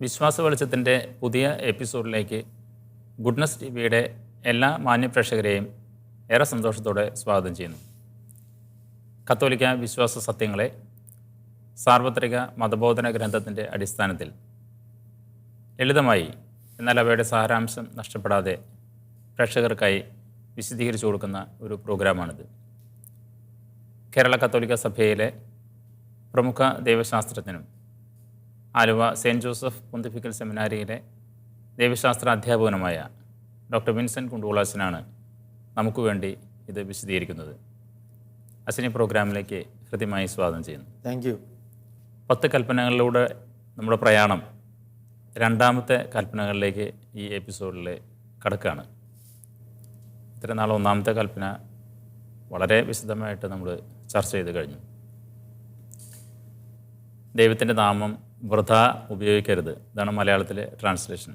വിശ്വാസ വെളിച്ചത്തിൻ്റെ പുതിയ എപ്പിസോഡിലേക്ക് ഗുഡ്നസ് ടി വിയുടെ എല്ലാ മാന്യപ്രേക്ഷകരെയും ഏറെ സന്തോഷത്തോടെ സ്വാഗതം ചെയ്യുന്നു. കത്തോലിക്ക വിശ്വാസ സത്യങ്ങളെ സാർവത്രിക മതബോധന ഗ്രന്ഥത്തിൻ്റെ അടിസ്ഥാനത്തിൽ ലളിതമായി എന്നാൽ അവയുടെ സാരാംശം നഷ്ടപ്പെടാതെ പ്രേക്ഷകർക്കായി വിശദീകരിച്ചു കൊടുക്കുന്ന ഒരു പ്രോഗ്രാമാണിത്. കേരള കത്തോലിക്ക സഭയിലെ പ്രമുഖ ദൈവശാസ്ത്രജ്ഞനും ആലുവ സെൻറ്റ് ജോസഫ് പൊന്തിഫിക്കൽ സെമിനാരിയിലെ ദൈവശാസ്ത്ര അധ്യാപകനുമായ ഡോക്ടർ വിൻസെൻ്റ് കുണ്ടുകുളാച്ചനാണ് നമുക്ക് വേണ്ടി ഇത് വിശദീകരിക്കുന്നത്. അച്ഛനെ പ്രോഗ്രാമിലേക്ക് ഹൃദ്യമായി സ്വാഗതം ചെയ്യുന്നു. Thank you. 10 കൽപ്പനകളിലൂടെ നമ്മുടെ പ്രയാണം രണ്ടാമത്തെ കൽപ്പനകളിലേക്ക് ഈ എപ്പിസോഡിൽ കടക്കുകയാണ്. ഇത്ര നാൾ ഒന്നാമത്തെ കൽപ്പന വളരെ വിശദമായിട്ട് നമ്മൾ ചർച്ച ചെയ്ത് കഴിഞ്ഞു. ദൈവത്തിൻ്റെ നാമം വൃഥ ഉപയോഗിക്കരുത്, ഇതാണ് മലയാളത്തിലെ ട്രാൻസ്ലേഷൻ.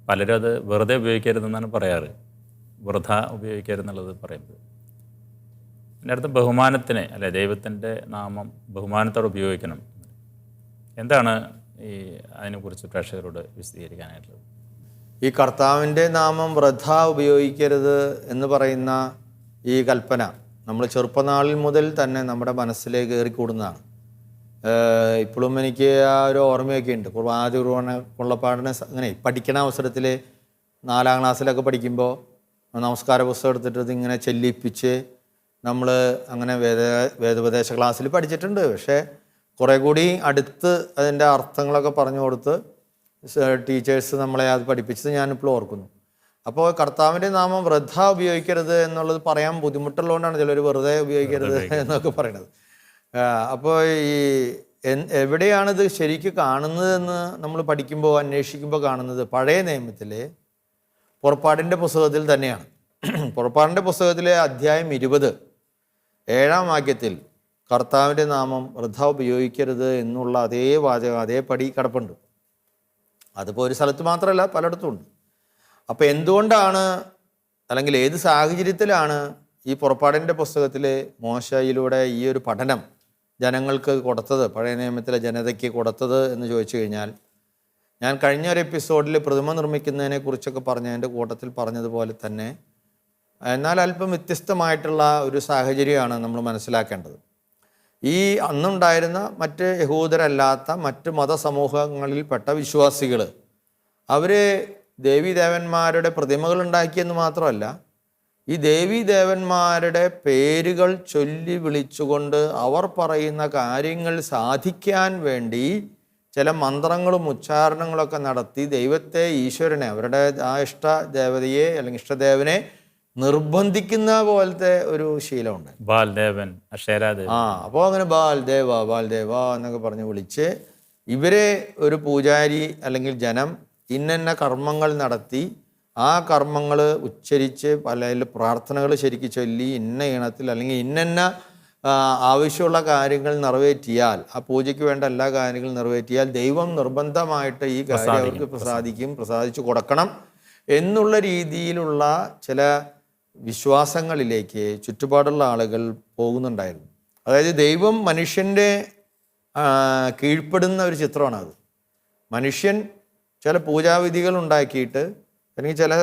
പലരും അത് വെറുതെ ഉപയോഗിക്കരുതെന്നാണ് പറയാറ്, വൃഥ ഉപയോഗിക്കരുതെന്നുള്ളത് പറയുന്നത്. എൻ്റെ അടുത്ത് ബഹുമാനത്തിന് അല്ലെ, ദൈവത്തിൻ്റെ നാമം ബഹുമാനത്തോടെ ഉപയോഗിക്കണം. എന്താണ് ഈ അതിനെക്കുറിച്ച് പ്രേക്ഷകരോട് വിശദീകരിക്കാനായിട്ടുള്ളത്? ഈ കർത്താവിൻ്റെ നാമം വൃഥ ഉപയോഗിക്കരുത് എന്ന് പറയുന്ന ഈ കൽപ്പന നമ്മൾ ചെറുപ്പനാളിൽ മുതൽ തന്നെ നമ്മുടെ മനസ്സിലേക്ക് കയറിക്കൂടുന്നതാണ്. ഇപ്പോഴും എനിക്ക് ആ ഒരു ഓർമ്മയൊക്കെ ഉണ്ട്. ആദ്യ കുർബാന അങ്ങനെ പഠിക്കണ അവസരത്തിൽ 4ാം ക്ലാസ്സിലൊക്കെ പഠിക്കുമ്പോൾ നമസ്കാര പുസ്തകം എടുത്തിട്ട് ഇതിങ്ങനെ ചെല്ലിപ്പിച്ച് നമ്മൾ അങ്ങനെ വേദോപദേശ ക്ലാസ്സിൽ പഠിച്ചിട്ടുണ്ട്. പക്ഷേ കുറേ കൂടി അടുത്ത് അതിൻ്റെ അർത്ഥങ്ങളൊക്കെ പറഞ്ഞു കൊടുത്ത് ടീച്ചേഴ്സ് നമ്മളെ അത് പഠിപ്പിച്ചത് ഞാനിപ്പോൾ ഓർക്കുന്നു. അപ്പോൾ കർത്താവിൻ്റെ നാമം വൃഥ ഉപയോഗിക്കരുത് എന്നുള്ളത് പറയാൻ ബുദ്ധിമുട്ടുള്ളതുകൊണ്ടാണ് ചിലർ വെറുതെ ഉപയോഗിക്കരുത് എന്നൊക്കെ പറയണത്. അപ്പോൾ ഈ എവിടെയാണിത് ശരിക്കും കാണുന്നതെന്ന് നമ്മൾ പഠിക്കുമ്പോൾ അന്വേഷിക്കുമ്പോൾ കാണുന്നത് പഴയ നിയമത്തിലെ പുറപ്പാടിൻ്റെ പുസ്തകത്തിൽ തന്നെയാണ്. പുറപ്പാടിൻ്റെ പുസ്തകത്തിലെ അധ്യായം 20 7ാം വാക്യത്തിൽ കർത്താവിൻ്റെ നാമം വൃഥ ഉപയോഗിക്കരുത് എന്നുള്ള അതേ വാചകം അതേപടി കിടപ്പുണ്ട്. അതിപ്പോൾ ഒരു സ്ഥലത്ത് മാത്രമല്ല, പലയിടത്തും ഉണ്ട്. അപ്പോൾ എന്തുകൊണ്ടാണ്, അല്ലെങ്കിൽ ഏത് സാഹചര്യത്തിലാണ് ഈ പുറപ്പാടിൻ്റെ പുസ്തകത്തിലെ മോശയിലൂടെ ഈ ഒരു പഠനം ജനങ്ങൾക്ക് കൊടുത്തത്, പഴയ നിയമത്തിലെ ജനതയ്ക്ക് കൊടുത്തത് എന്ന് ചോദിച്ചു കഴിഞ്ഞാൽ, ഞാൻ കഴിഞ്ഞ ഒരു എപ്പിസോഡിൽ പ്രതിമ നിർമ്മിക്കുന്നതിനെ കുറിച്ചൊക്കെ പറഞ്ഞതിൻ്റെ കൂട്ടത്തിൽ പറഞ്ഞതുപോലെ തന്നെ എന്നാൽ അല്പം വ്യത്യസ്തമായിട്ടുള്ള ഒരു സാഹചര്യമാണ് നമ്മൾ മനസ്സിലാക്കേണ്ടത്. ഈ അന്നുണ്ടായിരുന്ന മറ്റ് യഹൂദരല്ലാത്ത മറ്റ് മതസമൂഹങ്ങളിൽപ്പെട്ട വിശ്വാസികൾ അവർ ദേവീദേവന്മാരുടെ പ്രതിമകൾ ഉണ്ടാക്കിയെന്ന് മാത്രമല്ല, ഈ ദേവീദേവന്മാരുടെ പേരുകൾ ചൊല്ലി വിളിച്ചുകൊണ്ട് അവർ പറയുന്ന കാര്യങ്ങൾ സാധിക്കാൻ വേണ്ടി ചില മന്ത്രങ്ങളും ഉച്ചാരണങ്ങളൊക്കെ നടത്തി ദൈവത്തെ, ഈശ്വരനെ, അവരുടെ ആ ഇഷ്ടദേവതയെ അല്ലെങ്കിൽ ഇഷ്ടദേവനെ നിർബന്ധിക്കുന്ന പോലത്തെ ഒരു ശീലമുണ്ട്. ബാൽദേവൻ, അപ്പോൾ അങ്ങനെ ബാൽദേവ എന്നൊക്കെ പറഞ്ഞ് വിളിച്ച് ഇവരെ ഒരു പൂജാരി അല്ലെങ്കിൽ ജനം ഇന്ന കർമ്മങ്ങൾ നടത്തി ആ കർമ്മങ്ങൾ ഉച്ചരിച്ച് പല പ്രാർത്ഥനകൾ ശരിക്കും ചൊല്ലി ഇന്ന ഇണത്തിൽ അല്ലെങ്കിൽ ഇന്ന ആവശ്യമുള്ള കാര്യങ്ങൾ നിറവേറ്റിയാൽ, ആ പൂജയ്ക്ക് വേണ്ട എല്ലാ കാര്യങ്ങളും നിറവേറ്റിയാൽ ദൈവം നിർബന്ധമായിട്ട് ഈ കാര്യം അവർക്ക് പ്രസാദിച്ചു കൊടുക്കണം എന്നുള്ള രീതിയിലുള്ള ചില വിശ്വാസങ്ങളിലേക്ക് ചുറ്റുപാടുള്ള ആളുകൾ പോകുന്നുണ്ടായിരുന്നു. അതായത് ദൈവം മനുഷ്യൻ്റെ കീഴ്പ്പെടുന്ന ഒരു ചിത്രമാണത്. മനുഷ്യൻ ചില പൂജാവിധികൾ ഉണ്ടാക്കിയിട്ട് അല്ലെങ്കിൽ ചില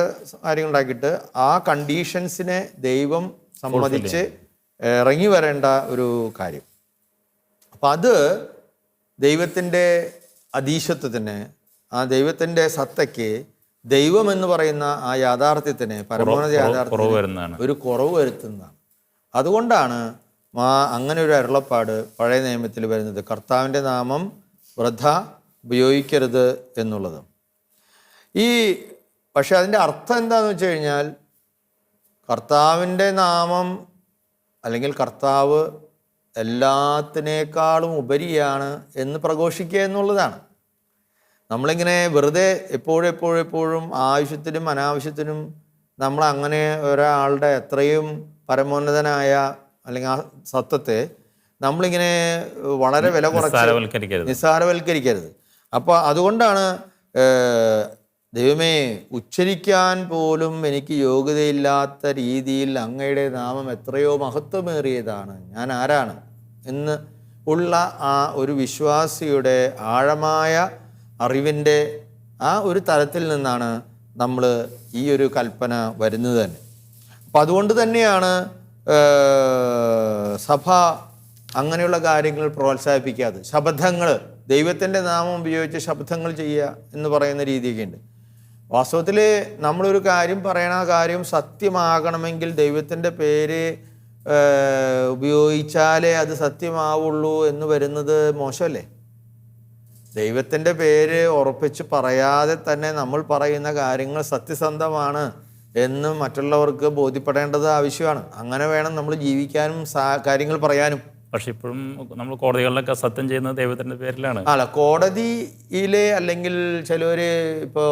കാര്യങ്ങൾ ഉണ്ടാക്കിയിട്ട് ആ കണ്ടീഷൻസിനെ ദൈവം സമ്മതിച്ച് ഇറങ്ങി വരേണ്ട ഒരു കാര്യം. അപ്പം അത് ദൈവത്തിൻ്റെ അധീശത്വത്തിന്, ആ ദൈവത്തിൻ്റെ സത്തയ്ക്ക്, ദൈവം എന്ന് പറയുന്ന ആ യാഥാർത്ഥ്യത്തിന്, പരമോന്നത യാഥാർത്ഥ്യത്തിന് ഒരു കുറവ് വരുത്തുന്നതാണ്. അതുകൊണ്ടാണ് അങ്ങനെ ഒരു അരുളപ്പാട് പഴയ നിയമത്തിൽ വരുന്നത്, കർത്താവിൻ്റെ നാമം വൃഥ ഉപയോഗിക്കരുത് എന്നുള്ളത്. പക്ഷെ അതിൻ്റെ അർത്ഥം എന്താണെന്ന് വെച്ച് കഴിഞ്ഞാൽ, കർത്താവിൻ്റെ നാമം അല്ലെങ്കിൽ കർത്താവ് എല്ലാത്തിനേക്കാളും ഉപരിയാണ് എന്ന് പ്രഘോഷിക്കുക എന്നുള്ളതാണ്. നമ്മളിങ്ങനെ വെറുതെ എപ്പോഴും ആവശ്യത്തിനും അനാവശ്യത്തിനും നമ്മൾ അങ്ങനെ ഒരാളുടെ എത്രയും പരമോന്നതനായ അല്ലെങ്കിൽ ആ സത്വത്തെ നമ്മളിങ്ങനെ വളരെ വില കുറച്ച് നിസ്സാരവൽക്കരിക്കരുത്. അപ്പോൾ അതുകൊണ്ടാണ് ദൈവമേ, ഉച്ചരിക്കാൻ പോലും എനിക്ക് യോഗ്യതയില്ലാത്ത രീതിയിൽ അങ്ങയുടെ നാമം എത്രയോ മഹത്വമേറിയതാണ്, ഞാൻ ആരാണ് എന്ന് ഉള്ള ആ ഒരു വിശ്വാസിയുടെ ആഴമായ അറിവിൻ്റെ ആ ഒരു തലത്തിൽ നിന്നാണ് നമ്മൾ ഈ ഒരു കൽപ്പന വരുന്നത് തന്നെ. അപ്പം അതുകൊണ്ട് തന്നെയാണ് സഭ അങ്ങനെയുള്ള കാര്യങ്ങൾ പ്രോത്സാഹിപ്പിക്കാതെ. ശബ്ദങ്ങൾ, ദൈവത്തിൻ്റെ നാമം ഉപയോഗിച്ച് ശബ്ദങ്ങൾ ചെയ്യുക എന്ന് പറയുന്ന രീതിയൊക്കെ ഉണ്ട്. വാസ്തവത്തിൽ നമ്മളൊരു കാര്യം പറയണ ആ കാര്യം സത്യമാകണമെങ്കിൽ ദൈവത്തിൻ്റെ പേര് ഉപയോഗിച്ചാലേ അത് സത്യമാവുള്ളൂ എന്ന് വരുന്നത് മോശമല്ലേ? ദൈവത്തിൻ്റെ പേര് ഉറപ്പിച്ച് പറയാതെ തന്നെ നമ്മൾ പറയുന്ന കാര്യങ്ങൾ സത്യസന്ധമാണ് എന്ന് മറ്റുള്ളവർക്ക് ബോധ്യപ്പെടേണ്ടത് ആവശ്യമാണ്. അങ്ങനെ വേണം നമ്മൾ ജീവിക്കാനും കാര്യങ്ങൾ പറയാനും. പക്ഷെ ഇപ്പോഴും നമ്മൾ കോടതികളിലൊക്കെ സത്യം ചെയ്യുന്നത് ദൈവത്തിൻ്റെ പേരിലാണ്. അല്ല, കോടതിയിലെ അല്ലെങ്കിൽ ചിലർ ഇപ്പോൾ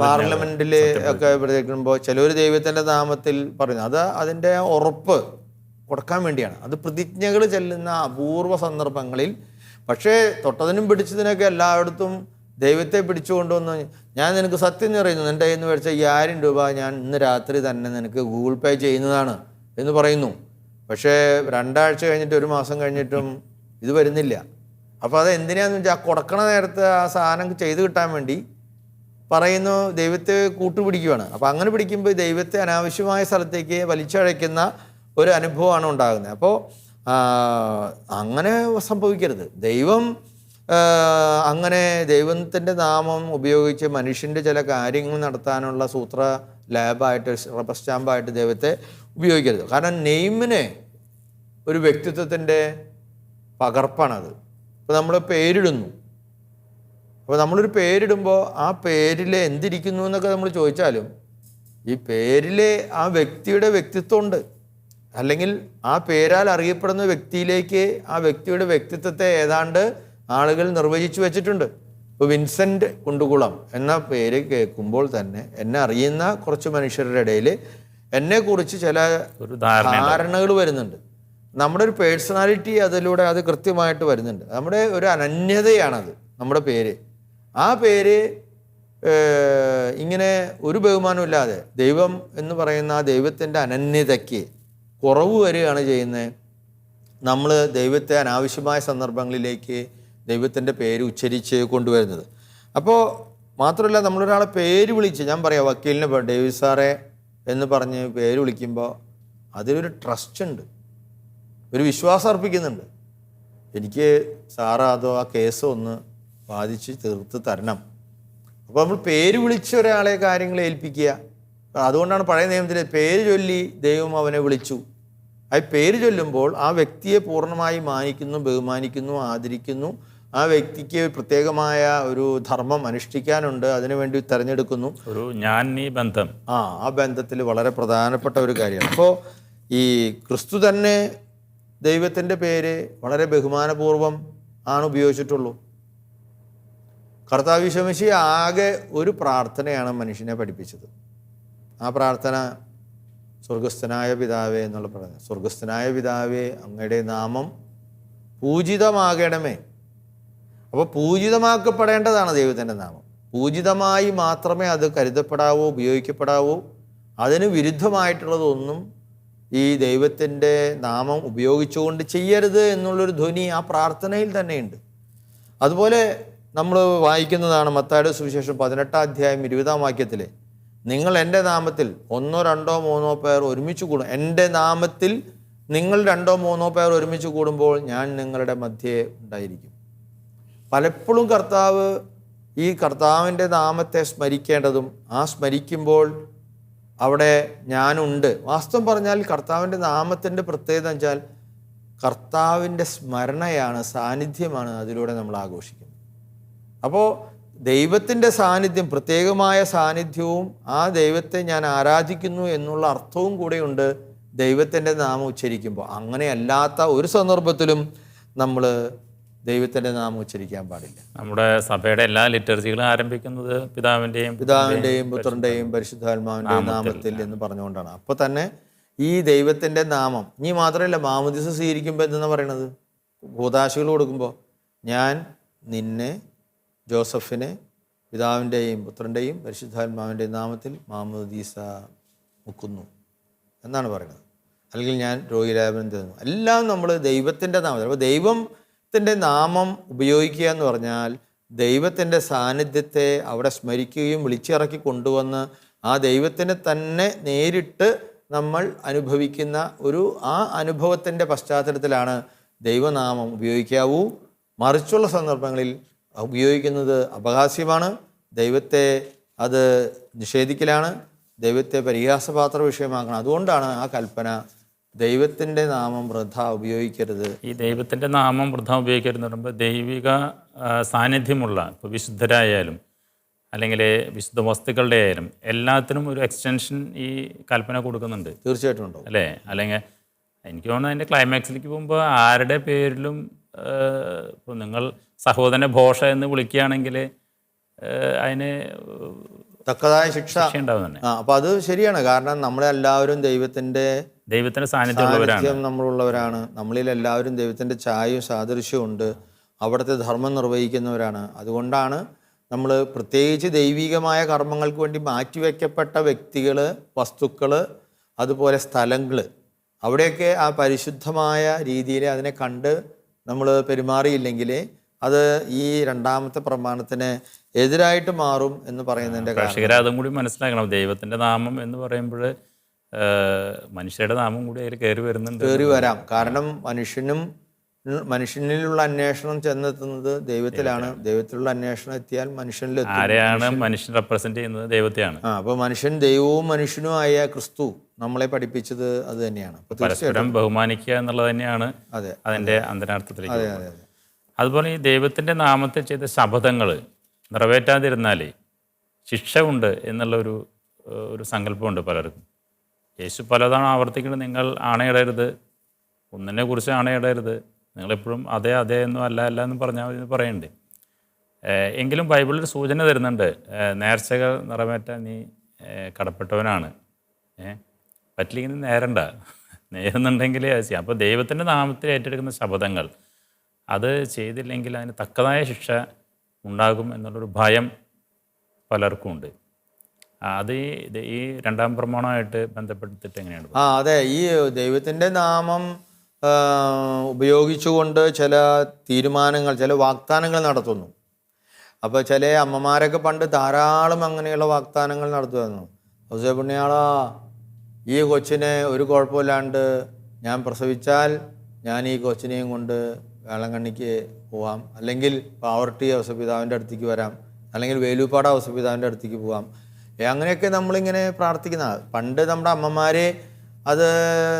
പാർലമെന്റിൽ ഒക്കെ പ്രതികരിക്കുമ്പോൾ ചിലർ ദൈവത്തിൻ്റെ നാമത്തിൽ പറയുന്നു. അത് അതിൻ്റെ ഉറപ്പ് കൊടുക്കാൻ വേണ്ടിയാണ്. അത് പ്രതിജ്ഞകൾ ചെല്ലുന്ന അപൂർവ സന്ദർഭങ്ങളിൽ. പക്ഷേ തൊട്ടതിനും പിടിച്ചതിനൊക്കെ എല്ലായിടത്തും ദൈവത്തെ പിടിച്ചുകൊണ്ടുവന്ന് ഞാൻ നിനക്ക് സത്യം പറയുന്നു, എൻ്റെ കയ്യിൽ നിന്ന് മേടിച്ച 5000 രൂപ ഞാൻ ഇന്ന് രാത്രി തന്നെ നിനക്ക് ഗൂഗിൾ പേ ചെയ്യുന്നതാണ് എന്ന് പറയുന്നു. പക്ഷേ 2 ആഴ്ച കഴിഞ്ഞിട്ട് 1 മാസം കഴിഞ്ഞിട്ടും ഇത് വരുന്നില്ല. അപ്പോൾ അത് എന്തിനാന്ന് വെച്ചാൽ ആ കൊടുക്കണ നേരത്തെ ആ സാധനം ചെയ്ത് കിട്ടാൻ വേണ്ടി പറയുന്നു, ദൈവത്തെ കൂട്ടുപിടിക്കുകയാണ്. അപ്പോൾ അങ്ങനെ പിടിക്കുമ്പോൾ ദൈവത്തെ അനാവശ്യമായ സ്ഥലത്തേക്ക് വലിച്ചഴയ്ക്കുന്ന ഒരു അനുഭവമാണ് ഉണ്ടാകുന്നത്. അപ്പോൾ അങ്ങനെ സംഭവിക്കരുത്. ദൈവം അങ്ങനെ ദൈവത്തിൻ്റെ നാമം ഉപയോഗിച്ച് മനുഷ്യൻ്റെ ചില കാര്യങ്ങൾ നടത്താനുള്ള സൂത്ര ലാബായിട്ട് റബ്ബർ സ്റ്റാമ്പായിട്ട് ദൈവത്തെ ഉപയോഗിക്കരുത്. കാരണം നെയിമിന് ഒരു വ്യക്തിത്വത്തിൻ്റെ പകർപ്പാണത്. ഇപ്പോൾ നമ്മൾ പേരിടുന്നു. അപ്പോൾ നമ്മളൊരു പേരിടുമ്പോൾ ആ പേരിൽ എന്തിരിക്കുന്നു എന്നൊക്കെ നമ്മൾ ചോദിച്ചാലും ഈ പേരിൽ ആ വ്യക്തിയുടെ വ്യക്തിത്വമുണ്ട്. അല്ലെങ്കിൽ ആ പേരാൽ അറിയപ്പെടുന്ന വ്യക്തിയിലേക്ക് ആ വ്യക്തിയുടെ വ്യക്തിത്വത്തെ ഏതാണ്ട് ആളുകൾ നിർവചിച്ചു വെച്ചിട്ടുണ്ട്. ഇപ്പോൾ വിൻസെൻ്റ് കുണ്ടുകുളം എന്ന പേര് കേൾക്കുമ്പോൾ തന്നെ എന്നെ അറിയുന്ന കുറച്ച് മനുഷ്യരുടെ ഇടയിൽ എന്നെക്കുറിച്ച് ചില ധാരണകൾ വരുന്നുണ്ട്. നമ്മുടെ ഒരു പേഴ്സണാലിറ്റി അതിലൂടെ അത് കൃത്യമായിട്ട് വരുന്നുണ്ട്. നമ്മുടെ ഒരു അനന്യതയാണത് നമ്മുടെ പേര്. ആ പേര് ഇങ്ങനെ ഒരു ബഹുമാനമില്ലാതെ ദൈവം എന്ന് പറയുന്ന ആ ദൈവത്തിൻ്റെ അനന്യതയ്ക്ക് കുറവ് വരികയാണ് ചെയ്യുന്നത്. നമ്മൾ ദൈവത്തെ അനാവശ്യമായ സന്ദർഭങ്ങളിലേക്ക് ദൈവത്തിൻ്റെ പേര് ഉച്ചരിച്ച് കൊണ്ടുവരുന്നത്. അപ്പോൾ മാത്രമല്ല, നമ്മളൊരാളെ പേര് വിളിച്ച്, ഞാൻ പറയാം വക്കീലിനെ ഡേവിഡ് സാറേ എന്ന് പറഞ്ഞ് പേര് വിളിക്കുമ്പോൾ അതിലൊരു ട്രസ്റ്റ് ഉണ്ട്, ഒരു വിശ്വാസം അർപ്പിക്കുന്നുണ്ട്. എനിക്ക് സാറ് അതോ ആ കേസ് ഒന്ന് വാദിച്ച് തീർത്ത് തരണം. അപ്പോൾ നമ്മൾ പേര് വിളിച്ച് ഒരാളെ കാര്യങ്ങൾ ഏൽപ്പിക്കുക. അതുകൊണ്ടാണ് പഴയ നിയമത്തിൽ പേര് ചൊല്ലി ദൈവം അവനെ വിളിച്ചു. ആ പേര് ചൊല്ലുമ്പോൾ ആ വ്യക്തിയെ പൂർണ്ണമായി മാനിക്കുന്നു, ബഹുമാനിക്കുന്നു, ആദരിക്കുന്നു. ആ വ്യക്തിക്ക് പ്രത്യേകമായ ഒരു ധർമ്മം അനുഷ്ഠിക്കാനുണ്ട്, അതിനുവേണ്ടി തിരഞ്ഞെടുക്കുന്നു. ഒരു ഞാൻ നീ ബന്ധം, ആ ബന്ധത്തിൽ വളരെ പ്രധാനപ്പെട്ട ഒരു കാര്യമാണ്. അപ്പോൾ ഈ ക്രിസ്തു തന്നെ ദൈവത്തിൻ്റെ പേര് വളരെ ബഹുമാനപൂർവം ആണ് ഉപയോഗിച്ചിട്ടുള്ളൂ. കർത്താവ് യേശു മിശിഹ ആകെ ഒരു പ്രാർത്ഥനയാണ് മനുഷ്യനെ പഠിപ്പിച്ചത്. ആ പ്രാർത്ഥന സ്വർഗസ്ഥനായ പിതാവേ എന്നുള്ള പ്രാർത്ഥന. സ്വർഗസ്ഥനായ പിതാവേ, അങ്ങയുടെ നാമം പൂജിതമാകണമേ. അപ്പോൾ പൂജിതമാക്കപ്പെടേണ്ടതാണ് ദൈവത്തിൻ്റെ നാമം. പൂജിതമായി മാത്രമേ അത് കരുതപ്പെടാവൂ, ഉപയോഗിക്കപ്പെടാവൂ. അതിന് വിരുദ്ധമായിട്ടുള്ളതൊന്നും ഈ ദൈവത്തിൻ്റെ നാമം ഉപയോഗിച്ചുകൊണ്ട് ചെയ്യരുത് എന്നുള്ളൊരു ധ്വനി ആ പ്രാർത്ഥനയിൽ തന്നെയുണ്ട്. അതുപോലെ നമ്മൾ വായിക്കുന്നതാണ് മത്തായിയുടെ സുവിശേഷം 18-ാം അധ്യായം 20-ാം വാക്യത്തിൽ, നിങ്ങൾ എൻ്റെ നാമത്തിൽ 1, 2, 3 പേർ ഒരുമിച്ച് കൂടും. എൻ്റെ നാമത്തിൽ നിങ്ങൾ 2, 3 പേർ ഒരുമിച്ച് കൂടുമ്പോൾ ഞാൻ നിങ്ങളുടെ മധ്യേ ഉണ്ടായിരിക്കും. പലപ്പോഴും കർത്താവ് ഈ കർത്താവിൻ്റെ നാമത്തെ സ്മരിക്കേണ്ടതും ആ സ്മരിക്കുമ്പോൾ അവിടെ ഞാനുണ്ട്. വാസ്തവം പറഞ്ഞാൽ കർത്താവിൻ്റെ നാമത്തിൻ്റെ പ്രത്യേകത എന്ന് വെച്ചാൽ കർത്താവിൻ്റെ സ്മരണയാണ്, സാന്നിധ്യമാണ് അതിലൂടെ നമ്മൾ ആഘോഷിക്കുന്നത്. അപ്പോൾ ദൈവത്തിൻ്റെ സാന്നിധ്യം, പ്രത്യേകമായ സാന്നിധ്യവും ആ ദൈവത്തെ ഞാൻ ആരാധിക്കുന്നു എന്നുള്ള അർത്ഥവും കൂടെയുണ്ട് ദൈവത്തിൻ്റെ നാമം ഉച്ചരിക്കുമ്പോൾ. അങ്ങനെ അല്ലാത്ത ഒരു സന്ദർഭത്തിലും നമ്മൾ ദൈവത്തിൻ്റെ നാമം ഉച്ചരിക്കാൻ പാടില്ല. നമ്മുടെ സഭയുടെ എല്ലാ ലിറ്റർജികളും ആരംഭിക്കുന്നത് പിതാവിൻ്റെയും പുത്രൻ്റെയും പരിശുദ്ധാത്മാവിൻ്റെയും നാമത്തിൽ എന്ന് പറഞ്ഞുകൊണ്ടാണ്. അപ്പോൾ തന്നെ ഈ ദൈവത്തിൻ്റെ നാമം, ഇനി മാത്രമല്ല മാമോദീസ സ്വീകരിക്കുമ്പോൾ എന്തെന്നാ പറയണത്, കൂദാശകൾ കൊടുക്കുമ്പോൾ ഞാൻ നിന്നെ ജോസഫിനെ പിതാവിൻ്റെയും പുത്രൻ്റെയും പരിശുദ്ധാത്മാവിൻ്റെയും നാമത്തിൽ മാമോദീസ മുക്കുന്നു എന്നാണ് പറയുന്നത്. അല്ലെങ്കിൽ ഞാൻ രോഗിലാപനം തരുന്നു. എല്ലാം നമ്മൾ ദൈവത്തിൻ്റെ നാമത്തിൽ. അപ്പോൾ ദൈവത്തിൻ്റെ നാമം ഉപയോഗിക്കുക എന്ന് പറഞ്ഞാൽ ദൈവത്തിൻ്റെ സാന്നിധ്യത്തെ അവിടെ സ്മരിക്കുകയും വിളിച്ചിറക്കി കൊണ്ടുവന്ന് ആ ദൈവത്തിനെ തന്നെ നേരിട്ട് നമ്മൾ അനുഭവിക്കുന്ന ആ അനുഭവത്തിൻ്റെ പശ്ചാത്തലത്തിലാണ് ദൈവനാമം ഉപയോഗിക്കാവൂ. മറിച്ചുള്ള സന്ദർഭങ്ങളിൽ ഉപയോഗിക്കുന്നത് അപഹാസ്യമാണ്, ദൈവത്തെ അത് നിഷേധിക്കലാണ്, ദൈവത്തെ പരിഹാസപാത്ര വിഷയമാക്കണം. അതുകൊണ്ടാണ് ആ കൽപ്പന ദൈവത്തിൻ്റെ നാമം വൃഥ ഉപയോഗിക്കരുത്. ഈ ദൈവത്തിൻ്റെ നാമം വൃഥ ഉപയോഗിക്കരുതെന്ന് പറയുമ്പോൾ ദൈവിക സാന്നിധ്യമുള്ള ഇപ്പോൾ വിശുദ്ധരായാലും അല്ലെങ്കിൽ വിശുദ്ധ വസ്തുക്കളുടെ ആയാലും എല്ലാത്തിനും ഒരു എക്സ്റ്റൻഷൻ ഈ കൽപ്പന കൊടുക്കുന്നുണ്ട്. തീർച്ചയായിട്ടും ഉണ്ടോ അല്ലേ? അല്ലെങ്കിൽ എനിക്ക് തോന്നുന്നത് അതിൻ്റെ ക്ലൈമാക്സിലേക്ക് പോകുമ്പോൾ ആരുടെ പേരിലും ഇപ്പോൾ നിങ്ങൾ സഹോദരനെ ഭോഷ എന്ന് വിളിക്കുകയാണെങ്കിൽ അതിന് തക്കതായ ശിക്ഷ ഉണ്ടാവും തന്നെ. അപ്പം അത് ശരിയാണ്. കാരണം നമ്മളെല്ലാവരും ദൈവത്തിൻ്റെ സാന്നിധ്യം നമ്മളുള്ളവരാണ്. നമ്മളിൽ എല്ലാവരും ദൈവത്തിൻ്റെ ഛായയും സാദൃശ്യവും ഉണ്ട്. അവിടുത്തെ ധർമ്മം നിർവഹിക്കുന്നവരാണ്. അതുകൊണ്ടാണ് നമ്മൾ പ്രത്യേകിച്ച് ദൈവികമായ കർമ്മങ്ങൾക്ക് വേണ്ടി മാറ്റിവെക്കപ്പെട്ട വ്യക്തികൾ, വസ്തുക്കൾ, അതുപോലെ സ്ഥലങ്ങൾ, അവിടെയൊക്കെ ആ പരിശുദ്ധമായ രീതിയിൽ അതിനെ കണ്ട് നമ്മൾ പെരുമാറിയില്ലെങ്കിൽ അത് ഈ രണ്ടാമത്തെ പ്രമാണത്തിന് എതിരായിട്ട് മാറും എന്ന് പറയുന്നതിൻ്റെ പ്രേക്ഷകരെ അതും കൂടി മനസ്സിലാക്കണം. ദൈവത്തിൻ്റെ നാമം എന്ന് പറയുമ്പോൾ മനുഷ്യരുടെ നാമം കൂടി അതിൽ കയറി വരാം. കാരണം മനുഷ്യനിലുള്ള അന്വേഷണം ചെന്നെത്തുന്നത് ദൈവത്തിലാണ്. ദൈവത്തിലുള്ള അന്വേഷണം എത്തിയാൽ മനുഷ്യനിൽ ആരെയാണ് മനുഷ്യൻ റെപ്രസെന്റ് ചെയ്യുന്നത്? ദൈവത്തെയാണ്. അപ്പോൾ മനുഷ്യൻ ദൈവവും മനുഷ്യനുമായ ക്രിസ്തു നമ്മളെ പഠിപ്പിച്ചത് അത് തന്നെയാണ്. പരസ്പരം ബഹുമാനിക്കുക എന്നുള്ളത് തന്നെയാണ് അതിൻ്റെ അന്തരാർത്ഥത്തിലേക്ക്. അതുപോലെ ഈ ദൈവത്തിൻ്റെ നാമത്തിൽ ചെയ്ത ശപഥങ്ങൾ നിറവേറ്റാതിരുന്നാലേ ശിക്ഷ ഉണ്ട് എന്നുള്ള ഒരു സങ്കല്പമുണ്ട് പലർക്കും. യേശു പലതാണ് ആവർത്തിക്കുന്നത്, നിങ്ങൾ ആണയിടരുത്, ഒന്നിനെ കുറിച്ച് ആണയിടരുത്, നിങ്ങളെപ്പോഴും അതെ അതെ എന്നും അല്ല അല്ല എന്ന് പറഞ്ഞാൽ മതി എന്ന് പറയുന്നുണ്ട്. എങ്കിലും ബൈബിളിൽ സൂചന തരുന്നുണ്ട്, നേർച്ചകൾ നിറവേറ്റാൻ നീ കടപ്പെട്ടവനാണ്, പറ്റില്ലെങ്കിൽ നേരുന്നുണ്ടെങ്കിലേ അത് ചെയ്യാം. അപ്പോൾ ദൈവത്തിൻ്റെ നാമത്തിൽ ഏറ്റെടുക്കുന്ന ശപഥങ്ങൾ അത് ചെയ്തില്ലെങ്കിൽ അതിന് തക്കതായ ശിക്ഷ ഉണ്ടാകും എന്നുള്ളൊരു ഭയം പലർക്കും ഉണ്ട്. അത് ഈ രണ്ടാം പ്രമാണമായിട്ട് ബന്ധപ്പെടുത്തിയിട്ട് എങ്ങനെയാണ്? അതെ, ഈ ദൈവത്തിൻ്റെ നാമം ഉപയോഗിച്ചുകൊണ്ട് ചില തീരുമാനങ്ങൾ, ചില വാഗ്ദാനങ്ങൾ നടത്തുന്നു. അപ്പോൾ ചില അമ്മമാരൊക്കെ പണ്ട് ധാരാളം അങ്ങനെയുള്ള വാഗ്ദാനങ്ങൾ നടത്തുമായിരുന്നു. ഹൗസേ പുണ്യാളാ, ഈ കൊച്ചിനെ ഒരു കുഴപ്പമില്ലാണ്ട് ഞാൻ പ്രസവിച്ചാൽ ഞാൻ ഈ കൊച്ചിനെയും കൊണ്ട് വേളങ്കണ്ണിക്ക് പോവാം, അല്ലെങ്കിൽ പാവർട്ടി ഔസപിതാവിൻ്റെ അടുത്തേക്ക് വരാം, അല്ലെങ്കിൽ വേലൂപ്പാട് ഔസപിതാവിൻ്റെ അടുത്തേക്ക് പോവാം. അങ്ങനെയൊക്കെ നമ്മളിങ്ങനെ പ്രാർത്ഥിക്കുന്ന പണ്ട് നമ്മുടെ അമ്മമാരെ അത്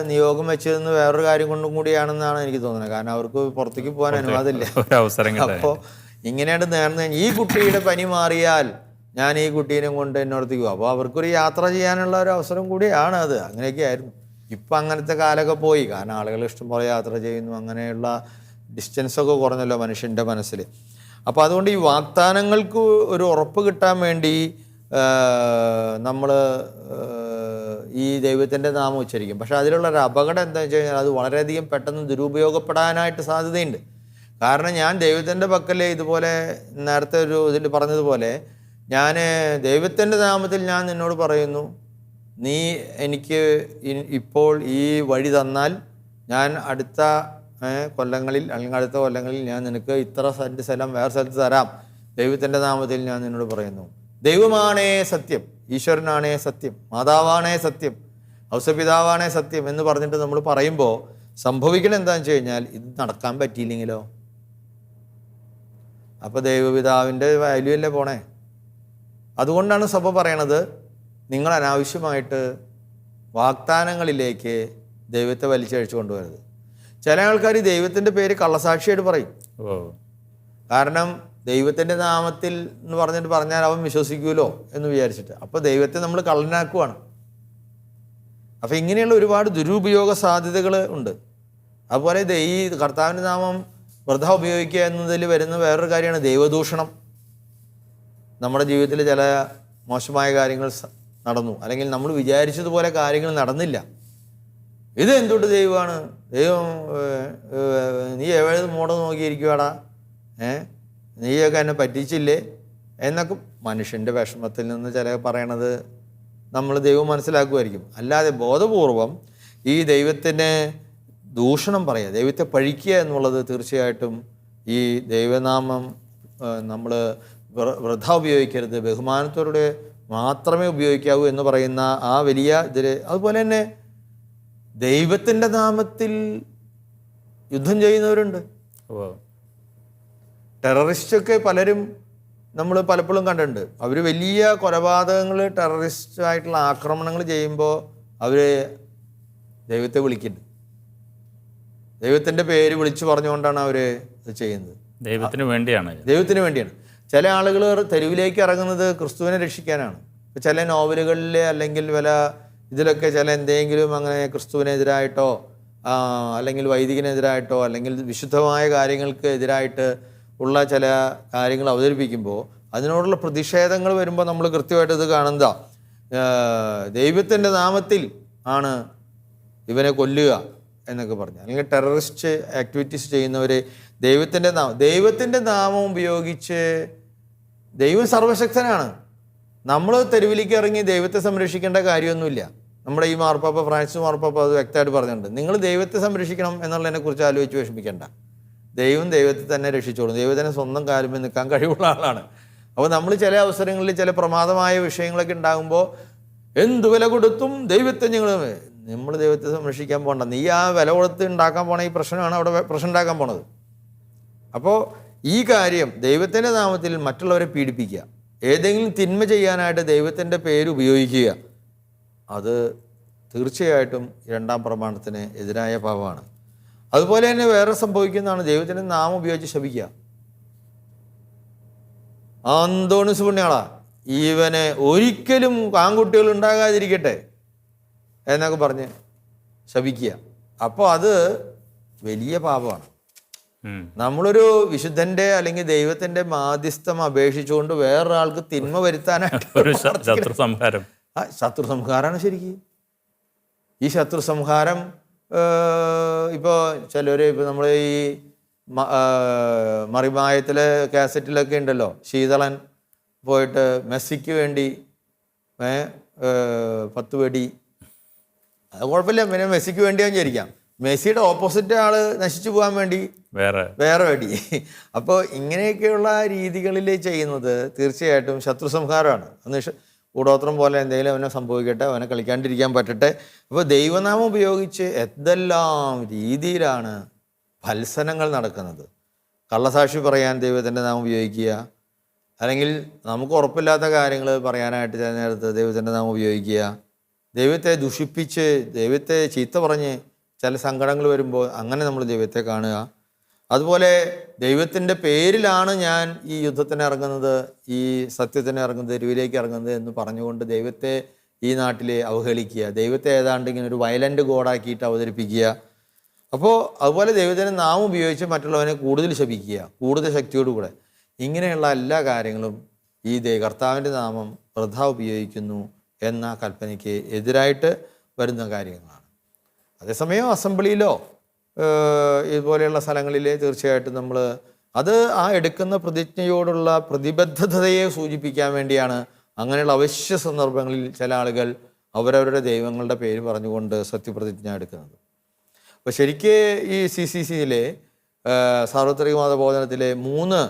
നിയോഗം വെച്ചതെന്ന് വേറൊരു കാര്യം കൊണ്ടും കൂടിയാണെന്നാണ് എനിക്ക് തോന്നുന്നത്. കാരണം അവർക്ക് പുറത്തേക്ക് പോകാൻ അനുവാദമില്ല. അപ്പോൾ ഇങ്ങനെയാണ് നേർന്ന് ഈ കുട്ടിയുടെ പനി മാറിയാൽ ഞാൻ ഈ കുട്ടീനെ കൊണ്ട് എന്നോടത്തേക്ക് പോകും. അപ്പോൾ അവർക്കൊരു യാത്ര ചെയ്യാനുള്ള ഒരു അവസരം കൂടിയാണ് അത്. അങ്ങനെയൊക്കെ ആയിരുന്നു. ഇപ്പം അങ്ങനത്തെ കാലമൊക്കെ പോയി. കാരണം ആളുകൾ ഇഷ്ടംപോലെ യാത്ര ചെയ്യുന്നു, അങ്ങനെയുള്ള ഡിസ്റ്റൻസൊക്കെ കുറഞ്ഞല്ലോ മനുഷ്യൻ്റെ മനസ്സിൽ. അപ്പോൾ അതുകൊണ്ട് ഈ വാഗ്ദാനങ്ങൾക്ക് ഒരു ഉറപ്പ് കിട്ടാൻ വേണ്ടി നമ്മൾ ഈ ദൈവത്തിൻ്റെ നാമം ഉച്ചരിക്കും. പക്ഷേ അതിലുള്ളൊരു അപകടം എന്താണെന്ന് വെച്ച് കഴിഞ്ഞാൽ അത് വളരെയധികം പെട്ടെന്ന് ദുരുപയോഗപ്പെടാനായിട്ട് സാധ്യതയുണ്ട്. കാരണം ഞാൻ ദൈവത്തിൻ്റെ പക്കൽ ഇതുപോലെ നേരത്തെ ഒരു ഇതിൽ പറഞ്ഞതുപോലെ ഞാൻ ദൈവത്തിൻ്റെ നാമത്തിൽ ഞാൻ നിന്നോട് പറയുന്നു, നീ എനിക്ക് ഇപ്പോൾ ഈ വഴി തന്നാൽ ഞാൻ അടുത്ത കൊല്ലങ്ങളിൽ അല്ലെങ്കിൽ അടുത്ത കൊല്ലങ്ങളിൽ ഞാൻ നിനക്ക് ഇത്ര സെൻറ്റ് സ്ഥലം വേറെ സ്ഥലത്ത് തരാം, ദൈവത്തിൻ്റെ നാമത്തിൽ ഞാൻ നിന്നോട് പറയുന്നു. ദൈവമാണേ സത്യം, ഈശ്വരനാണേ സത്യം, മാതാവാണേ സത്യം, ഔസപിതാവാണേ സത്യം എന്ന് പറഞ്ഞിട്ട് നമ്മൾ പറയുമ്പോൾ സംഭവിക്കണം എന്താണെന്ന് വെച്ച് കഴിഞ്ഞാൽ ഇത് നടക്കാൻ പറ്റിയില്ലെങ്കിലോ? അപ്പോൾ ദൈവപിതാവിൻ്റെ വാല്യൂ അല്ലേ പോണേ. അതുകൊണ്ടാണ് സഭ പറയണത്, നിങ്ങൾ അനാവശ്യമായിട്ട് വാഗ്ദാനങ്ങളിലേക്ക് ദൈവത്തെ വലിച്ചഴിച്ചു കൊണ്ടുവരുന്നത്. ചില ആൾക്കാർ ദൈവത്തിൻ്റെ പേര് കള്ളസാക്ഷിയായിട്ട് പറയും. കാരണം ദൈവത്തിൻ്റെ നാമത്തിൽ എന്ന് പറഞ്ഞാൽ അവൻ വിശ്വസിക്കുമല്ലോ എന്ന് വിചാരിച്ചിട്ട്. അപ്പോൾ ദൈവത്തെ നമ്മൾ കള്ളനാക്കുവാണ്. അപ്പോൾ ഇങ്ങനെയുള്ള ഒരുപാട് ദുരുപയോഗ സാധ്യതകൾ ഉണ്ട്. അതുപോലെ ഈ കർത്താവിൻ്റെ നാമം വൃഥ ഉപയോഗിക്കുക എന്നതിൽ വരുന്ന വേറൊരു കാര്യമാണ് ദൈവദൂഷണം. നമ്മുടെ ജീവിതത്തിൽ ചില മോശമായ കാര്യങ്ങൾ നടന്നു, അല്ലെങ്കിൽ നമ്മൾ വിചാരിച്ചതുപോലെ കാര്യങ്ങൾ നടന്നില്ല. ഇത് എന്തുകൊണ്ട് ദൈവമാണ്, ദൈവം നീ എവിടെ മോടെ നോക്കിയിരിക്കുവാടാ, നീയൊക്കെ എന്നെ പറ്റിച്ചില്ലേ എന്നൊക്കെ മനുഷ്യൻ്റെ വിഷമത്തിൽ നിന്ന് ചില പറയണത് നമ്മൾ ദൈവം മനസ്സിലാക്കുമായിരിക്കും. അല്ലാതെ ബോധപൂർവം ഈ ദൈവത്തിന് ദൂഷണം പറയുക, ദൈവത്തെ പഴിക്കുക എന്നുള്ളത് തീർച്ചയായിട്ടും ഈ ദൈവനാമം നമ്മൾ വൃഥ ഉപയോഗിക്കരുത്, ബഹുമാനത്തോടെ മാത്രമേ ഉപയോഗിക്കാവൂ എന്ന് പറയുന്ന ആ വലിയ ഇതിൽ. അതുപോലെ തന്നെ ദൈവത്തിൻ്റെ നാമത്തിൽ യുദ്ധം ചെയ്യുന്നവരുണ്ട്. ടെററിസ്റ്റൊക്കെ പലരും നമ്മൾ പലപ്പോഴും കണ്ടിട്ടുണ്ട്. അവർ വലിയ കൊലപാതകങ്ങൾ, ടെററിസ്റ്റ് ആയിട്ടുള്ള ആക്രമണങ്ങൾ ചെയ്യുമ്പോൾ അവർ ദൈവത്തെ വിളിക്കുന്നുണ്ട്. ദൈവത്തിൻ്റെ പേര് വിളിച്ചു പറഞ്ഞുകൊണ്ടാണ് അവർ ഇത് ചെയ്യുന്നത്. ദൈവത്തിന് വേണ്ടിയാണ്. ദൈവത്തിന് വേണ്ടിയാണ്. ചില ആളുകൾ തെരുവിലേക്ക് ഇറങ്ങുന്നത് ക്രിസ്തുവിനെ രക്ഷിക്കാനാണ്. ചില നോവലുകളിൽ അല്ലെങ്കിൽ ഇതിലൊക്കെ ചില എന്തെങ്കിലും അങ്ങനെ ക്രിസ്തുവിനെതിരായിട്ടോ അല്ലെങ്കിൽ വൈദികനെതിരായിട്ടോ അല്ലെങ്കിൽ വിശുദ്ധമായ കാര്യങ്ങൾക്ക് എതിരായിട്ട് ഉള്ള ചില കാര്യങ്ങൾ അവതരിപ്പിക്കുമ്പോൾ അതിനോടുള്ള പ്രതിഷേധങ്ങൾ വരുമ്പോൾ നമ്മൾ കൃത്യമായിട്ട് ഇത് കാണുന്നതാ. ദൈവത്തിൻ്റെ നാമത്തിൽ ആണ് ഇവനെ കൊല്ലുക എന്നൊക്കെ പറഞ്ഞു. അല്ലെങ്കിൽ ടെററിസ്റ്റ് ആക്ടിവിറ്റീസ് ചെയ്യുന്നവർ ദൈവത്തിൻ്റെ നാമം ഉപയോഗിച്ച്, ദൈവം സർവശക്തനാണ്. നമ്മൾ തെരുവിലേക്ക് ഇറങ്ങി ദൈവത്തെ സംരക്ഷിക്കേണ്ട കാര്യമൊന്നുമില്ല. നമ്മുടെ ഈ മാർപ്പാപ്പ, ഫ്രാൻസിസ് മാർപ്പാപ്പ അത് വ്യക്തമായിട്ട് പറഞ്ഞിട്ടുണ്ട്. നിങ്ങൾ ദൈവത്തെ സംരക്ഷിക്കണം എന്നുള്ളതിനെക്കുറിച്ച് ആലോചിച്ച് വിഷമിക്കേണ്ട. ദൈവം ദൈവത്തെ തന്നെ രക്ഷിച്ചോളും. ദൈവത്തിന് സ്വന്തം കാലുമേൽ നിൽക്കാൻ കഴിവുള്ള ആളാണ്. അപ്പോൾ നമ്മൾ ചില അവസരങ്ങളിൽ ചില പ്രമാദമായ വിഷയങ്ങളൊക്കെ ഉണ്ടാകുമ്പോൾ എന്ത് വില കൊടുത്തും ദൈവത്തെ നമ്മൾ ദൈവത്തെ സംരക്ഷിക്കാൻ പോകണ്ട. നീ ആ വില കൊടുത്ത് ഉണ്ടാക്കാൻ പോണ ഈ പ്രശ്നമാണ് അവിടെ പ്രശ്നം ഉണ്ടാക്കാൻ പോണത്. അപ്പോൾ ഈ കാര്യം ദൈവത്തിൻ്റെ നാമത്തിൽ മറ്റുള്ളവരെ പീഡിപ്പിക്കുക, ഏതെങ്കിലും തിന്മ ചെയ്യാനായിട്ട് ദൈവത്തിൻ്റെ പേര് ഉപയോഗിക്കുക, അത് തീർച്ചയായിട്ടും രണ്ടാം പ്രമാണത്തിന് എതിരായ പാപമാണ്. അതുപോലെ തന്നെ വേറെ സംഭവിക്കുന്നതാണ് ദൈവത്തിൻ്റെ നാമം ഉപയോഗിച്ച് ശപിക്കുക. അന്തോണിസ് പുണ്യാളാ, ഇവനെ ഒരിക്കലും ആൺകുട്ടികൾ ഉണ്ടാകാതിരിക്കട്ടെ എന്നൊക്കെ പറഞ്ഞ് ശപിക്കുക. അപ്പോൾ അത് വലിയ പാപമാണ്. നമ്മളൊരു വിശുദ്ധന്റെ അല്ലെങ്കിൽ ദൈവത്തിന്റെ മാധ്യസ്ഥം അപേക്ഷിച്ചുകൊണ്ട് വേറൊരാൾക്ക് തിന്മ വരുത്താനായിട്ട് ശത്രു സംഹാരമാണ് ശരിക്കും. ഈ ശത്രു സംഹാരം ഇപ്പോൾ ചിലർ ഇപ്പോൾ നമ്മൾ ഈ മറിമായത്തിലെ കാസറ്റിലൊക്കെ ഉണ്ടല്ലോ, ശീതളൻ പോയിട്ട് മെസ്സിക്ക് വേണ്ടി 10 വെടി, അത് കുഴപ്പമില്ല, പിന്നെ മെസ്സിക്ക് വേണ്ടിയാന്ന് വിചാരിക്കാം. മെസ്സിയുടെ ഓപ്പോസിറ്റ് ആള് നശിച്ചു പോകാൻ വേണ്ടി വേറെ വെടി. അപ്പോൾ ഇങ്ങനെയൊക്കെയുള്ള രീതികളിൽ ചെയ്യുന്നത് തീർച്ചയായിട്ടും ശത്രു സംഹാരമാണ്. കൂടോത്രം പോലെ എന്തെങ്കിലും അവനെ സംഭവിക്കട്ടെ, അവനെ കളിക്കാണ്ടിരിക്കാൻ പറ്റട്ടെ. അപ്പോൾ ദൈവനാമം ഉപയോഗിച്ച് എന്തെല്ലാം രീതിയിലാണ് ഭത്സനങ്ങൾ നടക്കുന്നത്. കള്ളസാക്ഷി പറയാൻ ദൈവത്തിൻ്റെ നാമം ഉപയോഗിക്കുക, അല്ലെങ്കിൽ നമുക്ക് ഉറപ്പില്ലാത്ത കാര്യങ്ങൾ പറയാനായിട്ട് ചില നേരത്ത് ദൈവത്തിൻ്റെ നാമം ഉപയോഗിക്കുക, ദൈവത്തെ ദുഷിപ്പിച്ച് ദൈവത്തെ ചീത്ത പറഞ്ഞ് ചില സങ്കടങ്ങൾ വരുമ്പോൾ അങ്ങനെ നമ്മൾ ദൈവത്തെ കാണുക. അതുപോലെ ദൈവത്തിൻ്റെ പേരിലാണ് ഞാൻ ഈ യുദ്ധത്തിന് ഇറങ്ങുന്നത്, ഈ സത്യത്തിന് ഇറങ്ങുന്നത്, തെരുവിലേക്ക് ഇറങ്ങുന്നത് എന്ന് പറഞ്ഞുകൊണ്ട് ദൈവത്തെ ഈ നാട്ടിലെ അവഹേളിക്കുക, ദൈവത്തെ ഏതാണ്ട് ഇങ്ങനെ ഒരു വയലൻ്റ് ഗോഡാക്കിയിട്ട് അവതരിപ്പിക്കുക. അപ്പോൾ അതുപോലെ ദൈവത്തിൻ്റെ നാമം ഉപയോഗിച്ച് മറ്റുള്ളവനെ കൂടുതൽ ശപിക്കുക, കൂടുതൽ ശക്തിയോടുകൂടെ. ഇങ്ങനെയുള്ള എല്ലാ കാര്യങ്ങളും ഈ കർത്താവിൻ്റെ നാമം വൃഥ ഉപയോഗിക്കുന്നു എന്ന കൽപ്പനയ്ക്ക് എതിരായിട്ട് വരുന്ന കാര്യങ്ങളാണ്. അതേസമയം അസംബ്ലിയിലോ ഇതുപോലെയുള്ള സ്ഥലങ്ങളിൽ തീർച്ചയായിട്ടും നമ്മൾ അത് ആ എടുക്കുന്ന പ്രതിജ്ഞയോടുള്ള പ്രതിബദ്ധതയെ സൂചിപ്പിക്കാൻ വേണ്ടിയാണ് അങ്ങനെയുള്ള അവശ്യ സന്ദർഭങ്ങളിൽ ചില ആളുകൾ അവരവരുടെ ദൈവങ്ങളുടെ പേര് പറഞ്ഞുകൊണ്ട് സത്യപ്രതിജ്ഞ എടുക്കുന്നത്. അപ്പോൾ ശരിക്ക് ഈ CCCയിലെ സാർവത്രിക മതബോധനത്തിലെ 3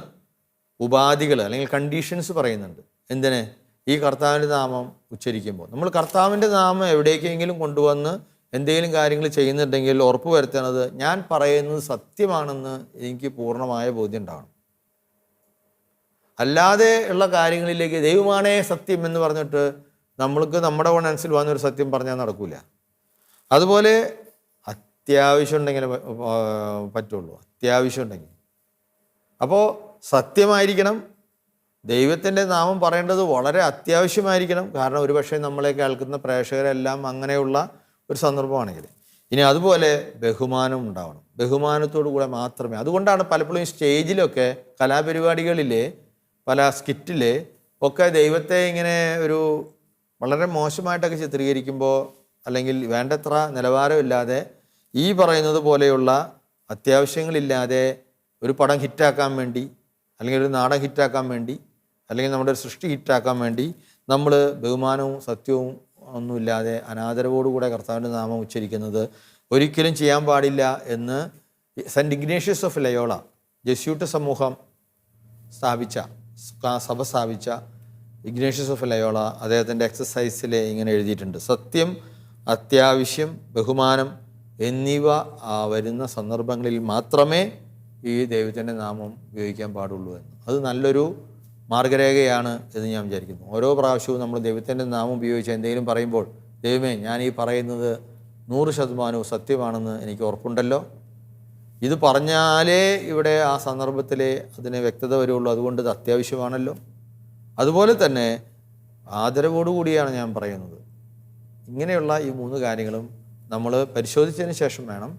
ഉപാധികൾ അല്ലെങ്കിൽ കണ്ടീഷൻസ് പറയുന്നുണ്ട്. എന്തിന്? ഈ കർത്താവിൻ്റെ നാമം ഉച്ചരിക്കുമ്പോൾ നമ്മൾ കർത്താവിൻ്റെ നാമം എവിടേക്കെങ്കിലും കൊണ്ടുവന്ന് എന്തെങ്കിലും കാര്യങ്ങൾ ചെയ്യുന്നുണ്ടെങ്കിൽ ഉറപ്പ് വരുത്തുന്നത് ഞാൻ പറയുന്നത് സത്യമാണെന്ന് എനിക്ക് പൂർണ്ണമായ ബോധ്യം ഉണ്ടാവണം. അല്ലാതെ ഉള്ള കാര്യങ്ങളിലേക്ക് ദൈവമാണേ സത്യം എന്ന് പറഞ്ഞിട്ട് നമ്മൾക്ക് നമ്മുടെ മനസ്സിൽ വന്നൊരു സത്യം പറഞ്ഞാൽ നടക്കില്ല. അതുപോലെ അത്യാവശ്യം ഉണ്ടെങ്കിൽ പറ്റുള്ളൂ, അത്യാവശ്യം ഉണ്ടെങ്കിൽ. അപ്പോൾ സത്യമായിരിക്കണം, ദൈവത്തിൻ്റെ നാമം പറയേണ്ടത് വളരെ അത്യാവശ്യമായിരിക്കണം. കാരണം ഒരുപക്ഷെ നമ്മളെ കേൾക്കുന്ന പ്രേക്ഷകരെല്ലാം അങ്ങനെയുള്ള ഒരു സന്ദർഭമാണെങ്കിൽ. ഇനി അതുപോലെ ബഹുമാനം ഉണ്ടാവണം, ബഹുമാനത്തോടു കൂടെ മാത്രമേ. അതുകൊണ്ടാണ് പലപ്പോഴും സ്റ്റേജിലൊക്കെ കലാപരിപാടികളിലെ പല സ്കിറ്റിലെ ഒക്കെ ദൈവത്തെ ഇങ്ങനെ ഒരു വളരെ മോശമായിട്ടൊക്കെ ചിത്രീകരിക്കുമ്പോൾ അല്ലെങ്കിൽ വേണ്ടത്ര നിലവാരമില്ലാതെ ഈ പറയുന്നത് പോലെയുള്ള അത്യാവശ്യങ്ങളില്ലാതെ ഒരു പടം ഹിറ്റാക്കാൻ വേണ്ടി അല്ലെങ്കിൽ ഒരു നാടൻ ഹിറ്റാക്കാൻ വേണ്ടി അല്ലെങ്കിൽ നമ്മുടെ ഒരു സൃഷ്ടി ഹിറ്റാക്കാൻ വേണ്ടി നമ്മൾ ബഹുമാനവും സത്യവും ഒന്നുമില്ലാതെ അനാദരവോടുകൂടെ കർത്താവിൻ്റെ നാമം ഉച്ചരിക്കുന്നത് ഒരിക്കലും ചെയ്യാൻ പാടില്ല എന്ന് saint Ignatius of Loyola Jesuit സമൂഹം സഭ സ്ഥാപിച്ച ഇഗ്നേഷ്യസ് ഓഫ് ലയോള അദ്ദേഹത്തിൻ്റെ എക്സസൈസിൽ ഇങ്ങനെ എഴുതിയിട്ടുണ്ട്: സത്യം, അത്യാവശ്യം, ബഹുമാനം എന്നിവ വരുന്ന സന്ദർഭങ്ങളിൽ മാത്രമേ ഈ ദൈവത്തിൻ്റെ നാമം ഉപയോഗിക്കാൻ പാടുള്ളൂ എന്ന്. അത് നല്ലൊരു മാർഗരേഖയാണ് എന്ന് ഞാൻ വിചാരിക്കുന്നു. ഓരോ പ്രാവശ്യവും നമ്മൾ ദൈവത്തിൻ്റെ നാമം ഉപയോഗിച്ച് എന്തെങ്കിലും പറയുമ്പോൾ, ദൈവമേ, ഞാൻ ഈ പറയുന്നത് 100% സത്യമാണെന്ന് എനിക്ക് ഉറപ്പുണ്ടല്ലോ, ഇത് പറഞ്ഞാലേ ഇവിടെ ആ സന്ദർഭത്തിലെ അതിന് വ്യക്തത വരുള്ളൂ, അതുകൊണ്ട് ഇത് അത്യാവശ്യമാണല്ലോ. അതുപോലെ തന്നെ ആദരവോടുകൂടിയാണ് ഞാൻ പറയുന്നത്. ഇങ്ങനെയുള്ള ഈ 3 കാര്യങ്ങളും നമ്മൾ പരിശോധിച്ചതിന് ശേഷം വേണം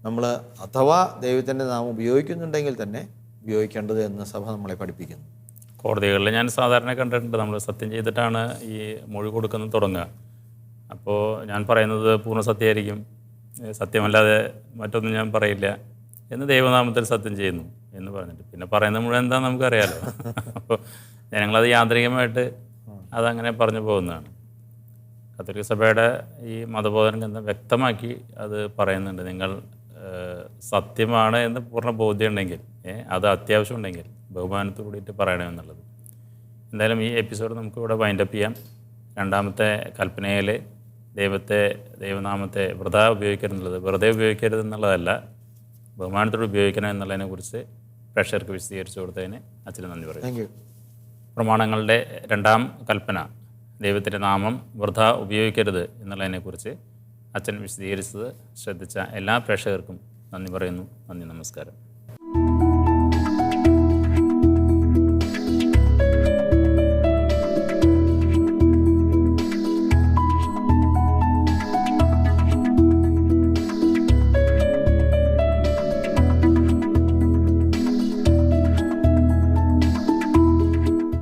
നമ്മൾ അഥവാ ദൈവത്തിൻ്റെ നാമം ഉപയോഗിക്കുന്നുണ്ടെങ്കിൽ തന്നെ ഉപയോഗിക്കേണ്ടത് എന്ന് സഭ നമ്മളെ പഠിപ്പിക്കുന്നു. കോടതികളിൽ ഞാൻ സാധാരണ കണ്ടിട്ടുണ്ട്, നമ്മൾ സത്യം ചെയ്തിട്ടാണ് ഈ മൊഴി കൊടുക്കുന്നത് തുടങ്ങുക. അപ്പോൾ ഞാൻ പറയുന്നത് പൂർണ്ണ സത്യമായിരിക്കും, സത്യമല്ലാതെ മറ്റൊന്നും ഞാൻ പറയില്ല എന്ന് ദൈവനാമത്തിൽ സത്യം ചെയ്യുന്നു എന്ന് പറഞ്ഞിട്ട് പിന്നെ പറയുന്നത് മുഴുവൻ എന്താണെന്ന് നമുക്കറിയാലോ. അപ്പോൾ ജനങ്ങളത് യാന്ത്രികമായിട്ട് അതങ്ങനെ പറഞ്ഞു പോകുന്നതാണ്. കത്തോലിക്ക സഭയുടെ ഈ മതബോധന ഗ്രന്ഥം വ്യക്തമാക്കി അത് പറയുന്നുണ്ട്. നിങ്ങൾ സത്യമാണ് എന്ന് പൂർണ്ണ ബോധ്യം ഉണ്ടെങ്കിൽ, അത് അത്യാവശ്യം ഉണ്ടെങ്കിൽ ബഹുമാനത്തോടു കൂടിയിട്ട് പറയണമെന്നുള്ളത്. എന്തായാലും ഈ എപ്പിസോഡ് നമുക്കിവിടെ വൈൻഡപ്പ് ചെയ്യാം. 2ാമത്തെ കൽപ്പനയിൽ ദൈവനാമത്തെ വെറുതെ ഉപയോഗിക്കരുത് എന്നുള്ളതല്ല, ബഹുമാനത്തോട് ഉപയോഗിക്കണം എന്നുള്ളതിനെക്കുറിച്ച് പ്രേക്ഷകർക്ക് വിശദീകരിച്ചു കൊടുത്തതിന് അച്ഛന് നന്ദി പറയും. പ്രമാണങ്ങളുടെ 2ാം കൽപ്പന, ദൈവത്തിൻ്റെ നാമം വൃഥാ ഉപയോഗിക്കരുത് എന്നുള്ളതിനെക്കുറിച്ച് അച്ഛൻ വിശദീകരിച്ചത് ശ്രദ്ധിച്ച എല്ലാ പ്രേക്ഷകർക്കും നന്ദി പറയുന്നു. നന്ദി, നമസ്കാരം.